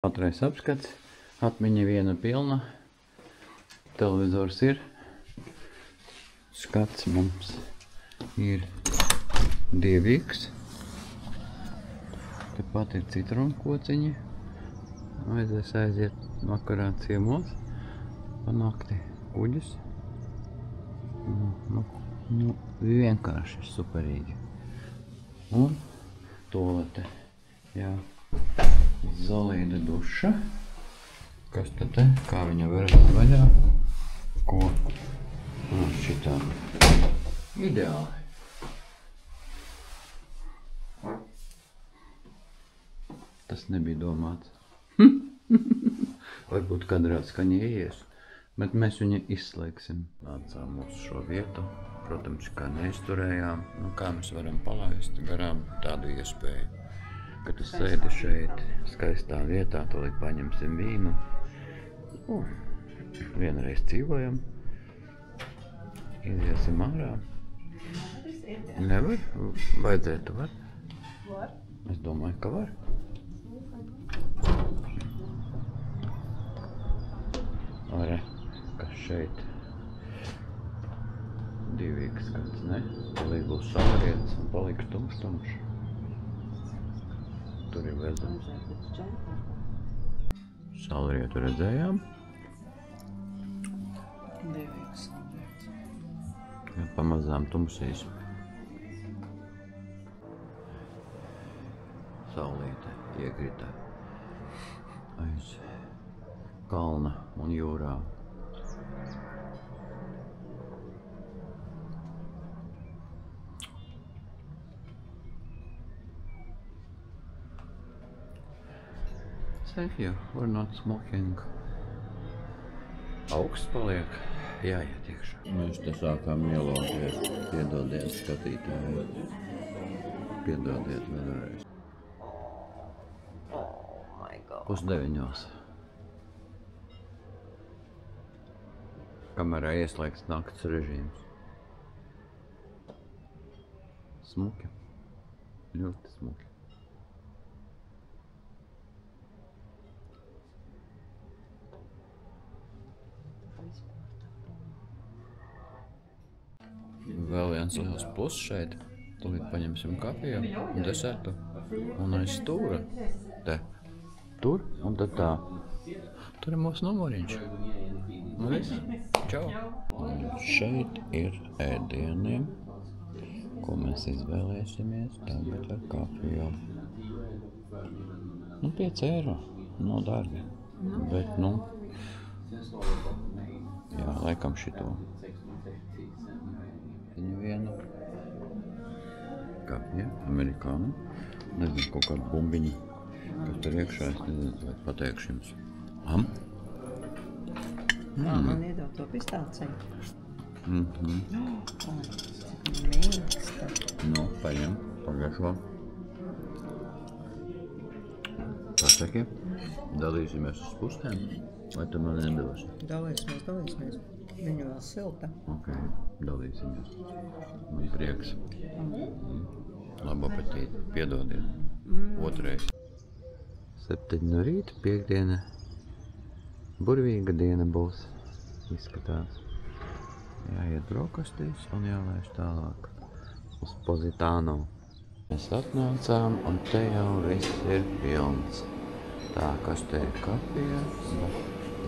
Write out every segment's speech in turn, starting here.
Ātrais apskats, atmiņa viena pilna, televizors ir, skats mums ir 2x, tepat ir citronu kociņi, vajadzēs aiziet vakarā ciemos, pa nakti kuģis, vienkārši superīgi, un tualete, jā. Zolīda duša. Kas tad te? Kā viņa var vaļā? Ko? Šitā. Ideāli. Tas nebija domāts. Varbūt kadrā skaņa ieies, bet mēs viņu izslēgsim. Nācām uz šo vietu. Protams, kā neizturējām. Kā mēs varam palaist garām tādu iespēju. Kad tu sēdi šeit, skaistā vietā, tūlīt paņemsim vīnu. Vienreiz dzīvojam. Iziesim ārā. Nevar? Vajadzētu, var? Var. Es domāju, ka var. Ore, kas šeit? 2x skats, ne? Tūlīt būs salarietis un paliks tumšs. Tur ir redzams. Saulrietu redzējām. 2x. Pamazām tumsīs. Saulīte iekrita aiz kalna un jūrā. Thank you, we're not smoking. Augsts paliek, jāiet iekšā. Mēs te sākām ieloties. Piedodiet skatītāji. Piedodiet vēlreiz. Oh my god. 8:30. Kamerā ieslēgts nakts režīms. Smuki. Ļoti smuki. Vēl viens liels pluss šeit. Tūlīt paņemsim kafiju un desertu. Un aiz stūra. Te. Tur un tad tā. Tur ir mūsu numuriņš. Un viss. Čau. Un šeit ir ēdieniem, ko mēs izvēlēsimies tagad ar kafiju. 5 eiro. Nav dārgi. Bet, jā, laikam šito. Viena kafija, amerikāna, nezinu, kaut kāda bumbiņa, kas tur iekšā, es nezinu, vai pateikšu jums. Man iedod to pistāciju. Mīksta. Paņem, pagaišo. Pasaki, dalīsimies uz pustēm, vai tu man nedosi? Dalīsimies. Viņa vēl silta. Ok, dalīsimies. Man prieks. Labu apetīti. Piedodiet. Otrais. 7 no rīta, piekdiena. Burvīga diena būs. Izskatās. Jāiet brokastīs un jālaiž tālāk. Uz Pozitāno. Mēs atnācām un te jau viss ir pilns. Tā, kas te ir kafija,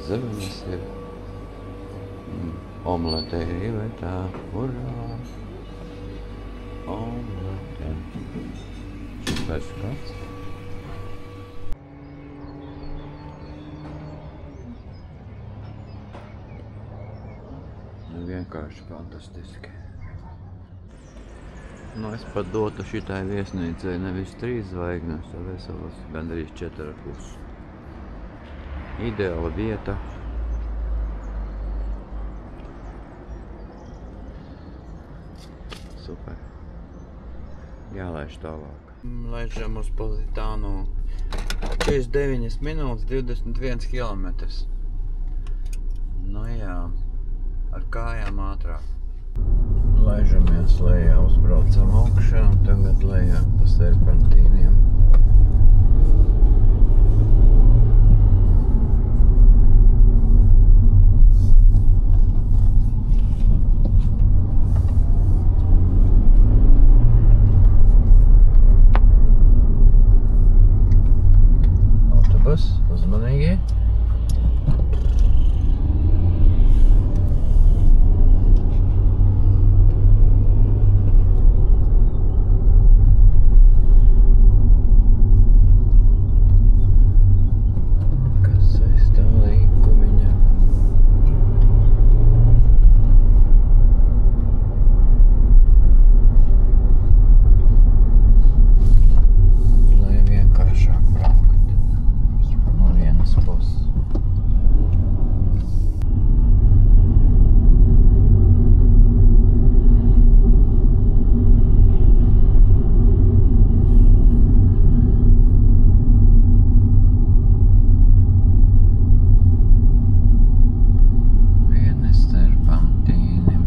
zemenes ir. Omlete ir ievietā, urā! Omlete! Super skats! Vienkārši fantastiski. Es pat dotu šitai viesnīcai nevis 3 zvaigznes, tad veselas gandrīz 4,5. Ideāla vieta. Super. Jālaiž tālāk. Laižam uz Pozitāno. 49 minūtes, 21 kilometrs. Jā, ar kājām ātrāk. Laižamies lejā, uzbraucam augšā un tagad lejā pa serpentīniem. blakus, uzmanīgi. Kas aiz tā līkumiņa? Lai vienkāršāk braukt no vienas puses. Vieni serpantīni.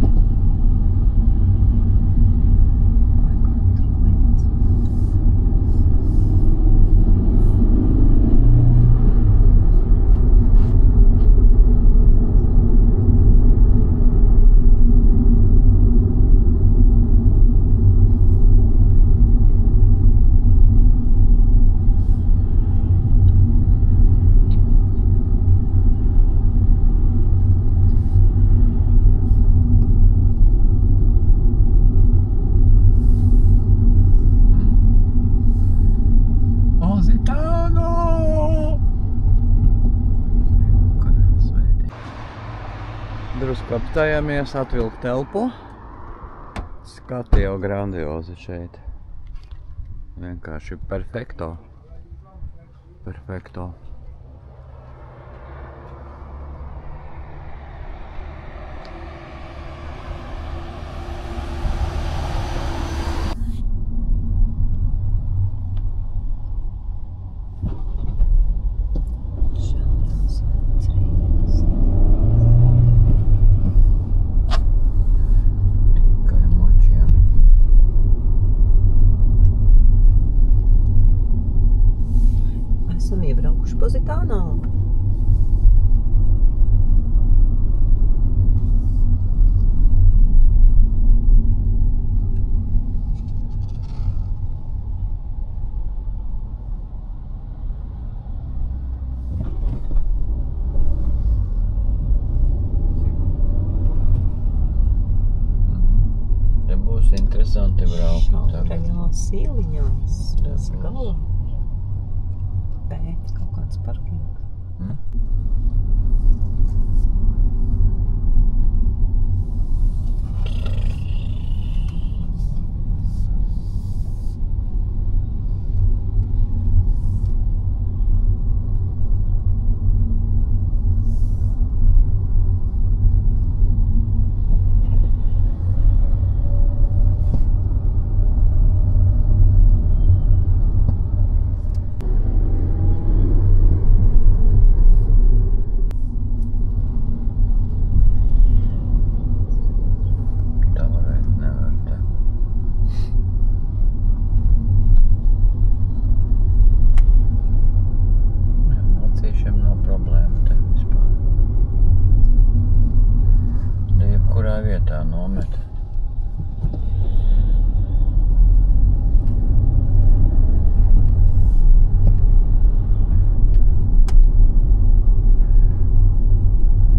Positano! Drusku apstājāmies atvilkt telpu. Skati jau grandiozi šeit. Vienkārši perfekto. Perfekto. Tikai močiem. Esam iebraukuši Pozitānā. Te būs interesanti braukt tagad. Šaurajās ieliņās bez gala. Bet kaut kāds parkings. Tā varēt nevar te. Jā, mocīšiem nav problēma te vispār. Te jebkurā vietā nomet.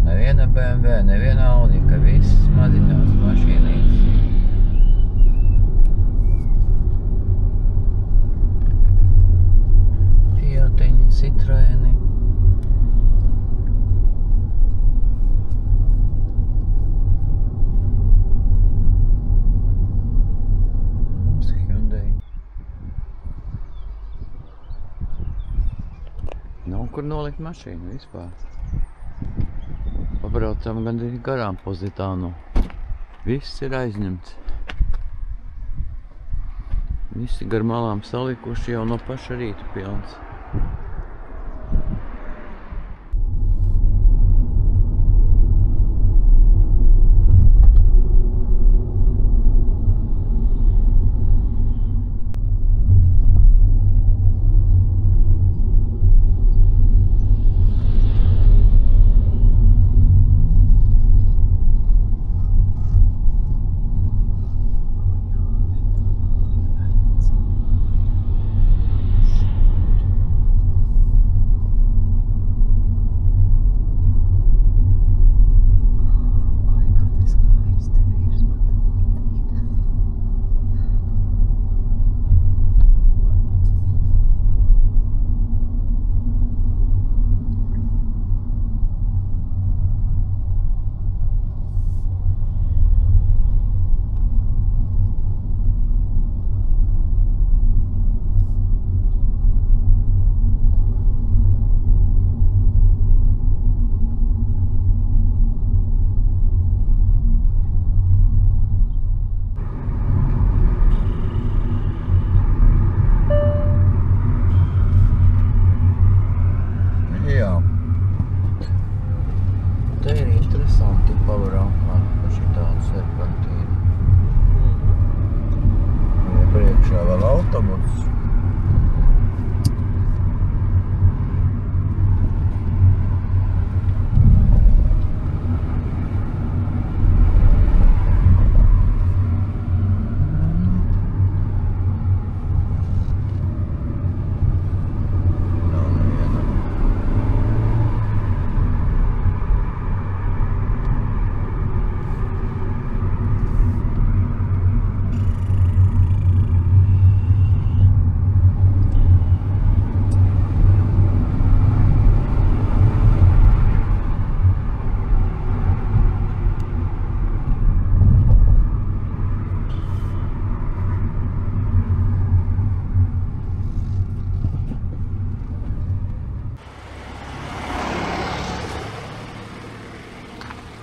Neviena BMW, neviena Audi, ka viss maziņās mašīnītes. Fiatiņi, Citroeni. Mums Hyundai. Nav kur nolikt mašīnu vispār. Pabraucam gandrīz garām Pozitānu. Viss ir aizņemts. Visi gar malām salikuši jau no paša rīta pilns.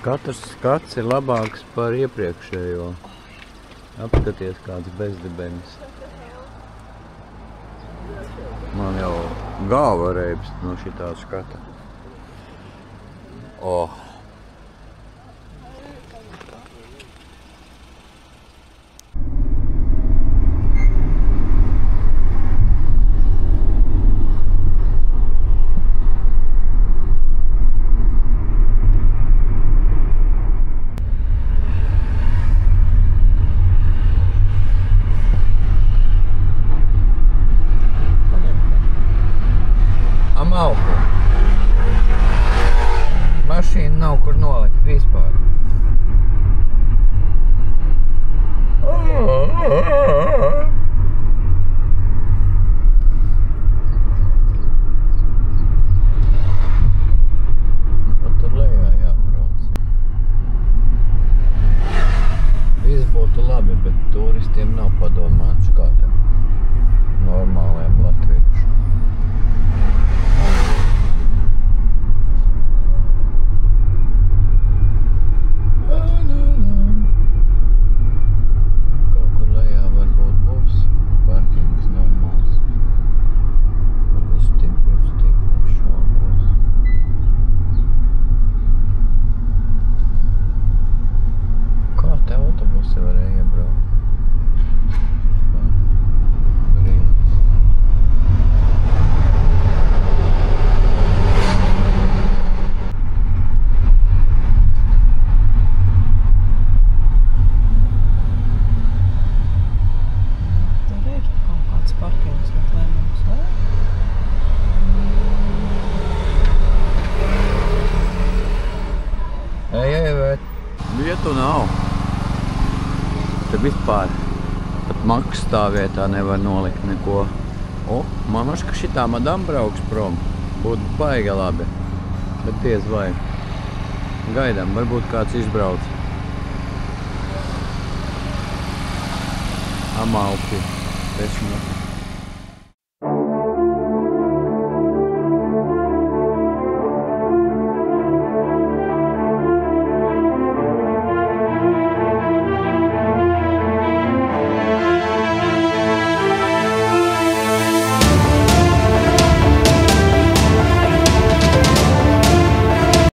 Katrs skats ir labāks par iepriekšējo. Apskaties, kāds bezdibenis. Man jau galva reibst no šitā skata. Oh! Amalku. Mašīna nav kur nolikt vispār. Tur lejā jābrauc. Viss būtu labi, bet turistiem nav padomāts kā tam normāliem latviešiem. Vietu nav. Te vispār pat maksas stāvvietā nevar nolikt neko. O, man vaš, ka šitā madam brauks prom. Būtu baigi labi. Bet diez vai. Gaidām, varbūt kāds izbrauc. Amalfi. 10.